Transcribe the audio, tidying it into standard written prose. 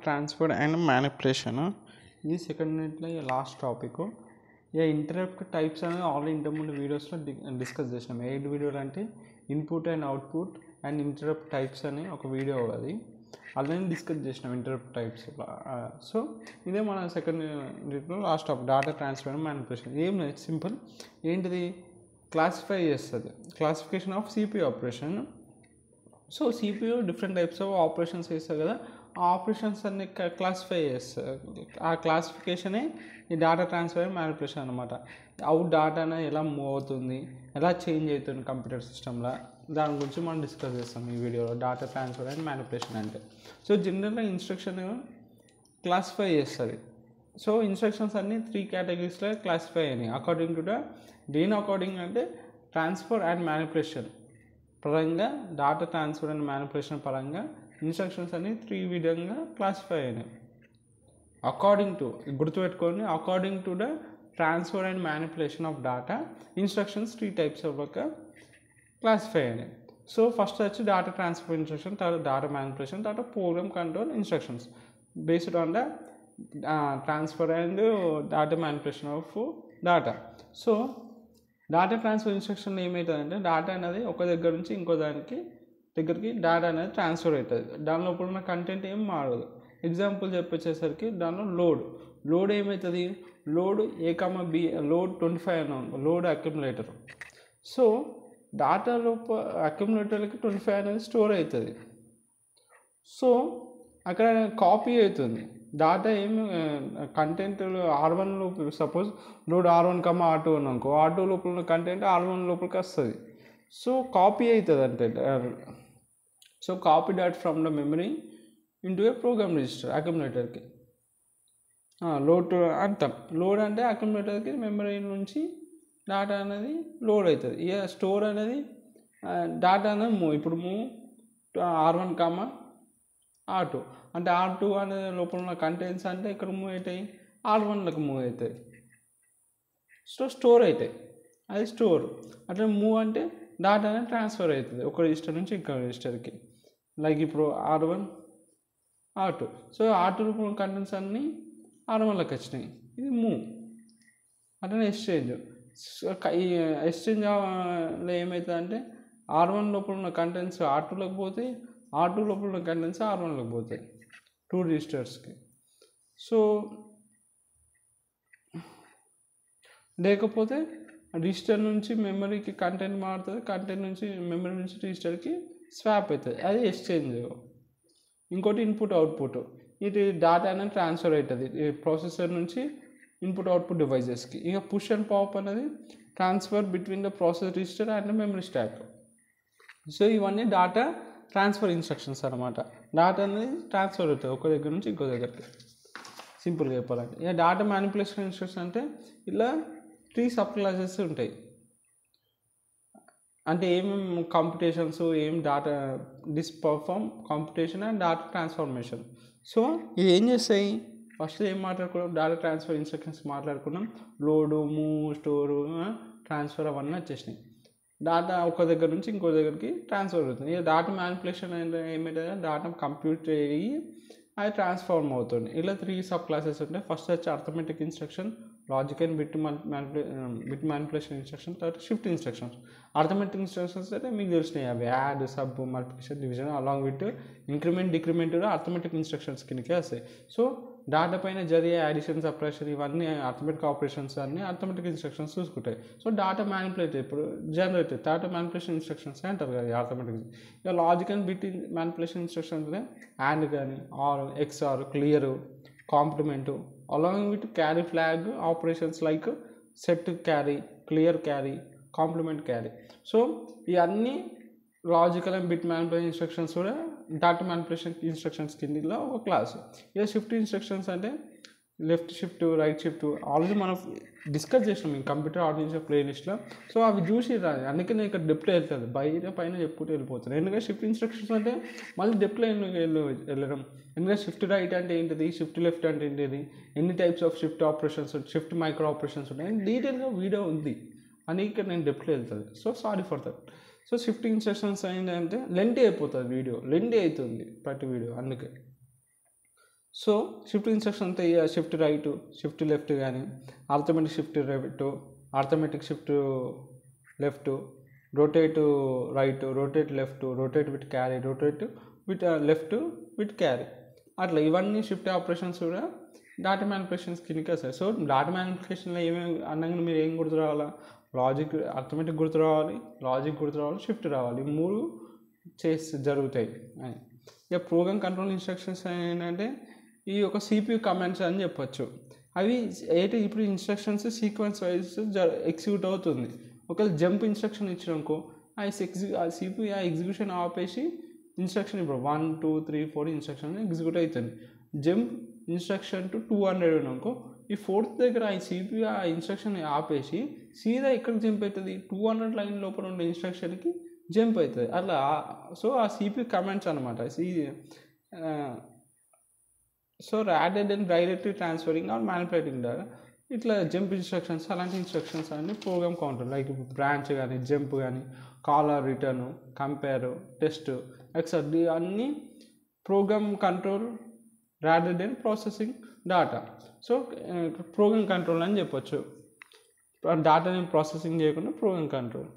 Transfer and manipulation ఇది second యూనిట్లో last topic. ఇక ఇంటరప్ట్ టైప్స్ అనేది ఆల్రెడీ ఇంతకుముందు వీడియోస్లో డిస్కస్ చేసినాం. ఏ వీడియోలు అంటే input and output and interrupt types అని ఒక వీడియో అది అలానే డిస్కస్ చేసినాం ఇంటరప్ట్ టైప్స్. సో ఇదే మన సెకండ్ యూనిట్లో last topic data transfer and manipulation. ఏం లేదు, సింపుల్. ఏంటిది? క్లాసిఫై చేస్తుంది, classification of CPU operation. So CPU different types of operations చేస్తారు కదా, ఆ ఆపరేషన్స్ అన్ని క్లాసిఫై చేస్తారు. ఆ క్లాసిఫికేషనే ఈ డేటా ట్రాన్స్ఫర్ అండ్ మ్యానిపులేషన్ అనమాట. అవుట్ డేటా అనేది ఎలా మూవ్ అవుతుంది, ఎలా చేంజ్ అవుతుంది కంప్యూటర్ సిస్టంలో, దాని గురించి మనం డిస్కస్ చేస్తాం ఈ వీడియోలో. డేటా ట్రాన్స్ఫర్ అండ్ మ్యానిపులేషన్ అంటే సో జనరల్గా ఇన్స్ట్రక్షన్ క్లాసిఫై చేస్తుంది. సో ఇన్స్ట్రక్షన్స్ అన్నీ 3 కేటగిరీస్లో క్లాసిఫై అయినాయి అకార్డింగ్ టు దేని అకార్డింగ్ అంటే ట్రాన్స్ఫర్ అండ్ మ్యానిపులేషన్ పరంగా, డేటా ట్రాన్స్ఫర్ అండ్ మ్యానిపులేషన్ పరంగా ఇన్స్ట్రక్షన్స్ అన్ని 3 విధంగా క్లాసిఫై అయినాయి. అకార్డింగ్ టు, గుర్తుపెట్టుకోండి, according to the transfer and manipulation of data instructions 3 types of classify అయినాయి. సో ఫస్ట్ వచ్చి డేటా ట్రాన్స్ఫర్ ఇన్స్ట్రక్షన్, తర్వాత డేటా మ్యానిపులేషన్, తర్వాత programme control instructions based on the transfer and data manipulation of data. So data transfer instruction ఏమవుతుందంటే data అనేది ఒక దగ్గర నుంచి ఇంకో దగ్గరికి డేటా అనేది ట్రాన్స్ఫర్ అవుతుంది. దాని లోపల ఉన్న కంటెంట్ ఏం మారదు. ఎగ్జాంపుల్ చెప్పొచ్చేసరికి దానిలో లోడ్ ఏమవుతుంది, లోడ్ A, B, లోడ్ 25 అని లోడ్ అక్యుములేటర్. సో డేటా అక్యుములేటర్లకి 25 అనేది స్టోర్ అవుతుంది. సో అక్కడ కాపీ అవుతుంది డేటా. ఏమి కంటెంట్ R1 లోపల, సపోజ్ లోడ్ R1, R2 అని అనుకో, R2 లోపల ఉన్న కంటెంట్ R1 లోపలికి వస్తుంది. సో కాపీ అవుతుంది అంటే. So copy data from the memory into a program register అక్యుములేటర్కి. లోడ్ అర్థం. లోడ్ అంటే అక్యుములేటర్కి మెమరీ నుంచి డేటా అనేది లోడ్ అవుతుంది. ఇక స్టోర్ అనేది డేటా అనేది ఇప్పుడు R1, R2 అంటే R2 అనే లోపల ఉన్న కంటెంట్స్ అంటే ఇక్కడ మూవ్ అవుతాయి, R1లకు మూవ్ అవుతాయి. సో స్టోర్ అవుతాయి, అది స్టోర్. అట్లా మూవ్ అంటే డేటా అనేది ట్రాన్స్ఫర్ అవుతుంది ఒక రిజిస్టర్ నుంచి ఇంకో రిజిస్టర్కి. లైక్ ఇప్పుడు R1, R2. సో R2 లోపల ఉన్న కంటెంట్స్ అన్నీ R1లకు వచ్చినాయి, ఇది మూవ్. అట్లనే ఎక్స్చేంజ్. ఈ ఎక్స్చేంజ్లో ఏమవుతుందంటే R1 లోపల ఉన్న కంటెంట్స్ R2లకు పోతాయి, R2 లోపల ఉన్న కంటెంట్స్ R1లకు పోతాయి 2 రిజిస్టర్స్కి. సో లేకపోతే రిజిస్టర్ నుంచి మెమరీకి కంటెంట్ మారుతుంది, కంటెంట్ నుంచి మెమరీ నుంచి రిజిస్టర్కి స్వాప్ అవుతుంది, అది ఎక్స్చేంజ్. ఇంకోటి ఇన్పుట్ అవుట్పుట్. ఇది డేటా అనేది ట్రాన్స్ఫర్ అవుతుంది ప్రాసెసర్ నుంచి ఇన్పుట్ అవుట్పుట్ డివైజెస్కి. ఇక పుష్ అండ్ పాప్ అనేది transfer between the process register and memory stock. So ఇవన్నీ డేటా ట్రాన్స్ఫర్ ఇన్స్ట్రక్షన్స్ అనమాట. డేటా అనేది ట్రాన్స్ఫర్ అవుతుంది ఒక దగ్గర నుంచి ఇంకో దగ్గరికి, సింపుల్గా చెప్పాలంటే. ఇక డేటా మ్యానిపులేషన్ ఇన్స్ట్రక్షన్ అంటే ఇలా 3 సబ్ క్లాసెస్ ఉంటాయి. అంటే ఏమేమి కాంపిటేషన్స్, ఏం data perform competition and data transformation. So ఇది ఏం చేస్తాయి? ఫస్ట్ ఏం మాట్లాడుకున్నాం, డేటా ట్రాన్స్ఫర్ ఇన్స్ట్రక్షన్స్ మాట్లాడుకున్నాం. లోడు, మూవ్, స్టోరు, ట్రాన్స్ఫర్ అవన్నీ వచ్చేసినాయి. డేటా ఒక దగ్గర నుంచి ఇంకో దగ్గరికి ట్రాన్స్ఫర్ అవుతుంది. ఇక డేటా మ్యానిపులేషన్ ఏమిటంటే డేటా కంప్యూట్ అయ్యి అది ట్రాన్స్ఫార్మ్ అవుతుంది. ఇలా 3 సబ్ క్లాసెస్ ఉంటాయి. ఫస్ట్ వచ్చి arithmetic instruction, logic and bit manipulation instruction, తర్వాత షిఫ్ట్ ఇన్స్ట్రక్షన్స్. అర్థమెటిక్ ఇన్స్ట్రక్షన్స్ అంటే మీకు తెలిసినాయి, అవి add, sub, multiplication, division along with increment, decrement కూడా అర్థమెటిక్ ఇన్స్ట్రక్షన్స్ కిందకే వస్తాయి. సో డేటా పైన జరిగే యాడిషన్, సబ్ట్రాక్షన్ ఇవన్నీ అర్థమెటిక్ ఆపరేషన్స్ అన్నీ అర్థమెటిక్ ఇన్స్ట్రక్షన్స్ చూసుకుంటాయి. సో డేటా మ్యానిపులేట్ ఇప్పుడు జనరేట్ డేటా మ్యానిపులేషన్ ఇన్స్ట్రక్షన్స్ అంటారు కదా అర్థమెటిక్. ఇక logic and bit manipulation instructions and కానీ, OR, XOR, clear, complement along with carry flag operations like set carry, clear carry, complement carry. So ఇవన్నీ logical and bit manipulation instructions కూడా data manipulation instructions కిందలో ఒక class. ఇక shift instructions అంటే left shift, right shift already మనం discuss చేసినాం ఈ computer organisation ప్లేలిస్ట్లో. సో అవి చూసి రాదు, అందుకే నేను ఇక్కడ డెప్త్ వెళ్తుంది, పైన చెప్పుకుంటూ వెళ్ళిపోతాను. ఎందుకంటే షిఫ్ట్ ఇన్స్ట్రక్షన్స్ అంటే మళ్ళీ డెప్త్లో వెళ్ళడం. ఎందుకంటే షిఫ్ట్ రైట్ అంటే ఏంటిది, షిఫ్ట్ లెఫ్ట్ అంటే ఏంటిది, ఎన్ని types of shift operations, shift micro operations ఉంటాయి, డీటెయిల్గా వీడియో ఉంది అని ఇక్కడ నేను డెప్త్లో వెళ్తుంది. So sorry for that. So shift instructions ఏంటంటే లెంతీ అయిపోతుంది, వీడియో లెంతీ అవుతుంది ప్రతి వీడియో, అందుకే. సో షిఫ్ట్ ఇన్స్ట్రక్షన్ అంతా షిఫ్ట్ రైట్, షిఫ్ట్ లెఫ్ట్ కానీ, arithmetic shift right, arithmetic shift left, rotate right, rotate left, rotate with carry, rotate with left with carry, అట్లా ఇవన్నీ shift operations కూడా data manipulations కిందకి వస్తాయి. సో డాటా మ్యానిపులేషన్లో ఏమేమి అనగా మీరు ఏం గుర్తు రావాలా, లాజిక్ అర్థమెటిక్ గుర్తు రావాలి, లాజిక్ గుర్తు రావాలి, షిఫ్ట్ రావాలి, ఈ మూడు జరుగుతాయి. ఇక ప్రోగ్రామ్ కంట్రోల్ ఇన్స్ట్రక్షన్స్ ఏంటంటే ఈ ఒక CPU కమాండ్స్ అని చెప్పొచ్చు. అవి ఇప్పుడు ఇన్స్ట్రక్షన్స్ సీక్వెన్స్ వైజ్ ఎగ్జిక్యూట్ అవుతుంది. ఒకవేళ జంప్ ఇన్స్ట్రక్షన్ ఇచ్చినాకో ఆ CPU ఆ ఎగ్జిక్యూషన్ ఆపేసి ఇన్స్ట్రక్షన్ ఇప్పుడు 1 2 3 4 ఇన్స్ట్రక్షన్ ఎగ్జిక్యూట్ అవుతుంది. జంప్ ఇన్స్ట్రక్షన్ టు 200 అనుకో, ఈ 4th దగ్గర ఆ CPU ఆ ఇన్స్ట్రక్షన్ ఆపేసి సీదా ఎక్కడికి జంప్ అవుతుంది, 200 లైన్ లోపల ఉండే ఇన్స్ట్రక్షన్కి జంప్ అవుతుంది అట్లా. సో ఆ CPU కమాండ్స్ అనమాట. So rather than directly transferring or manipulating data, ఇట్లా జంప్ ఇన్స్ట్రక్షన్స్ అలాంటి ఇన్స్ట్రక్షన్స్ అన్ని ప్రోగ్రామ్ కౌంటర్, లైక్ బ్రాంచ్ కానీ, జంప్ కానీ, call, return, compare, test, etcetera అన్నీ program control rather than processing data. So program control అని చెప్పొచ్చు, డాటాని ప్రాసెసింగ్ చేయకుండా ప్రోగ్రామ్ కంట్రోల్.